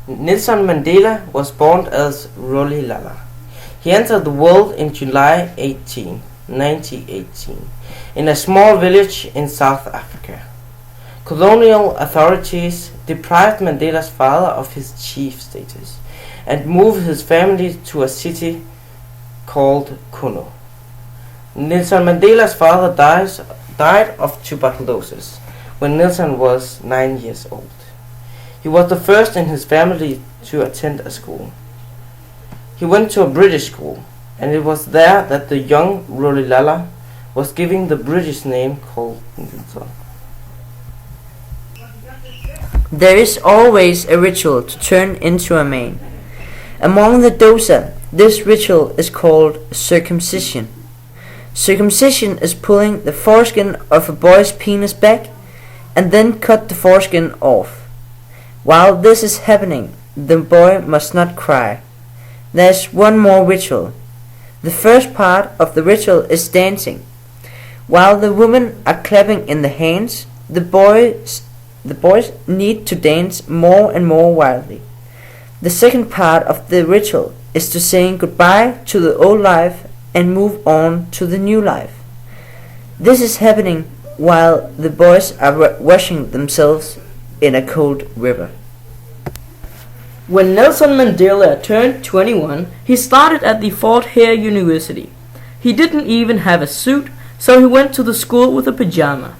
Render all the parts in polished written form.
Nelson Mandela was born as Lololololol. He entered the world in July 1918, in a small village in South Africa. Colonial authorities deprived Mandela's father of his chief status and moved his family to a city called Kuno. Nelson Mandela's father died of tuberculosis when Nelson was 9 years old. He was the first in his family to attend a school. He went to a British school, and it was there that the young Lololololol was given the British name called Nelson. There is always a ritual to turn into a man. Among the Dosa, this ritual is called circumcision. Circumcision is pulling the foreskin of a boy's penis back and then cut the foreskin off. While this is happening, the boy must not cry. There's one more ritual. The first part of the ritual is dancing. While the women are clapping in the hands, the boys need to dance more and more wildly. The second part of the ritual is to say goodbye to the old life and move on to the new life. This is happening while the boys are washing themselves in a cold river. When Nelson Mandela turned 21, he started at the Fort Hare University. He didn't even have a suit, so he went to the school with a pajama.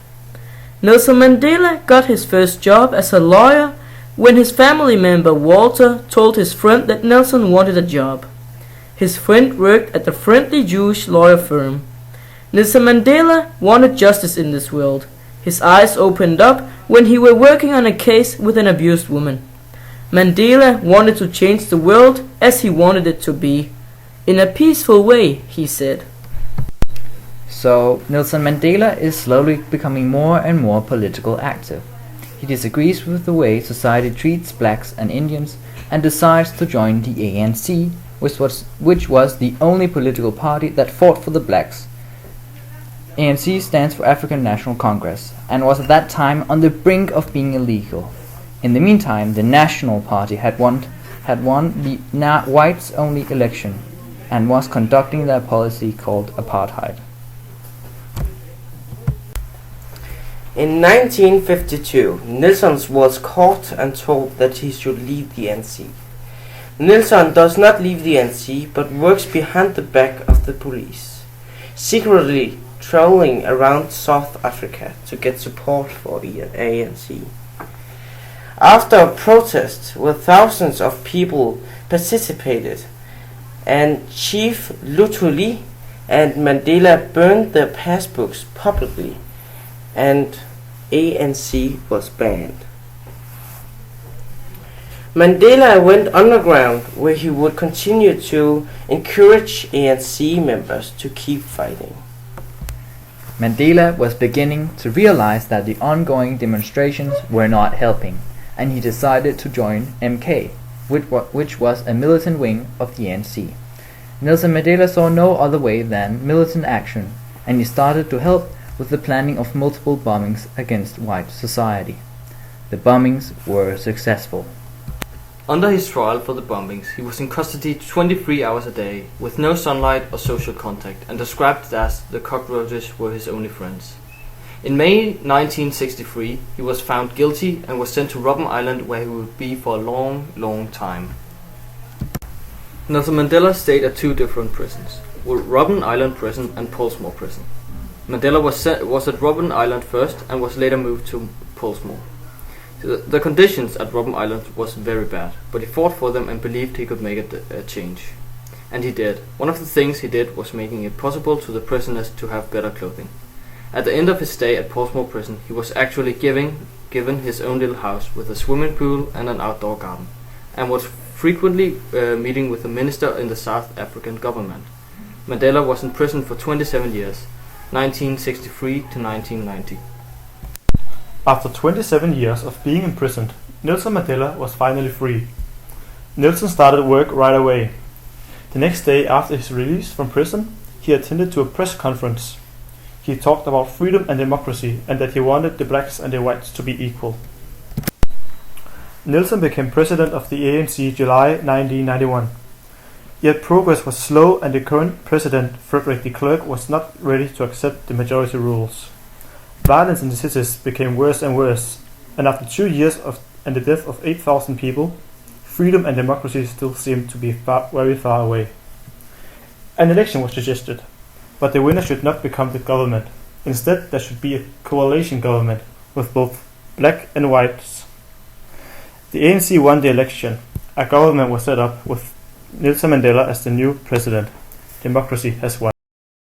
Nelson Mandela got his first job as a lawyer when his family member Walter told his friend that Nelson wanted a job. His friend worked at a friendly Jewish lawyer firm. Nelson Mandela wanted justice in this world. His eyes opened up when he were working on a case with an abused woman. Mandela wanted to change the world as he wanted it to be. In a peaceful way, he said. So, Nelson Mandela is slowly becoming more and more political active. He disagrees with the way society treats blacks and Indians and decides to join the ANC, which was the only political party that fought for the blacks. ANC stands for African National Congress and was at that time on the brink of being illegal. In the meantime, the National Party had won the whites-only election and was conducting their policy called apartheid. In 1952, Nelson was caught and told that he should leave the ANC. Nelson does not leave the ANC but works behind the back of the police, secretly traveling around South Africa to get support for the ANC. After a protest where thousands of people participated, and Chief Lutuli and Mandela burned their passbooks publicly, and ANC was banned. Mandela went underground where he would continue to encourage ANC members to keep fighting. Mandela was beginning to realize that the ongoing demonstrations were not helping, and he decided to join MK, which was a militant wing of the ANC. Nelson Mandela saw no other way than militant action, and he started to help with the planning of multiple bombings against white society. The bombings were successful. Under his trial for the bombings, he was in custody 23 hours a day, with no sunlight or social contact, and described it as the cockroaches were his only friends. In May 1963, he was found guilty and was sent to Robben Island, where he would be for a long, long time. Nelson Mandela stayed at two different prisons, Robben Island Prison and Portsmouth Prison. Mandela was at Robben Island first and was later moved to Portsmouth. The conditions at Robben Island was very bad, but he fought for them and believed he could make a change. And he did. One of the things he did was making it possible to the prisoners to have better clothing. At the end of his stay at Portsmouth Prison, he was actually given his own little house with a swimming pool and an outdoor garden, and was frequently meeting with the minister in the South African government. Mandela was in prison for 27 years, 1963 to 1990. After 27 years of being imprisoned, Nelson Mandela was finally free. Nelson started work right away. The next day after his release from prison, he attended to a press conference. He talked about freedom and democracy and that he wanted the blacks and the whites to be equal. Nelson became president of the ANC July 1991. Yet progress was slow and the current president, Frederick de Klerk, was not ready to accept the majority rules. Violence in the cities became worse and worse, and after 2 years and the death of 8,000 people, freedom and democracy still seemed to be very far away. An election was suggested, but the winner should not become the government. Instead, there should be a coalition government with both black and whites. The ANC won the election. A government was set up with Nelson Mandela as the new president. Democracy has won.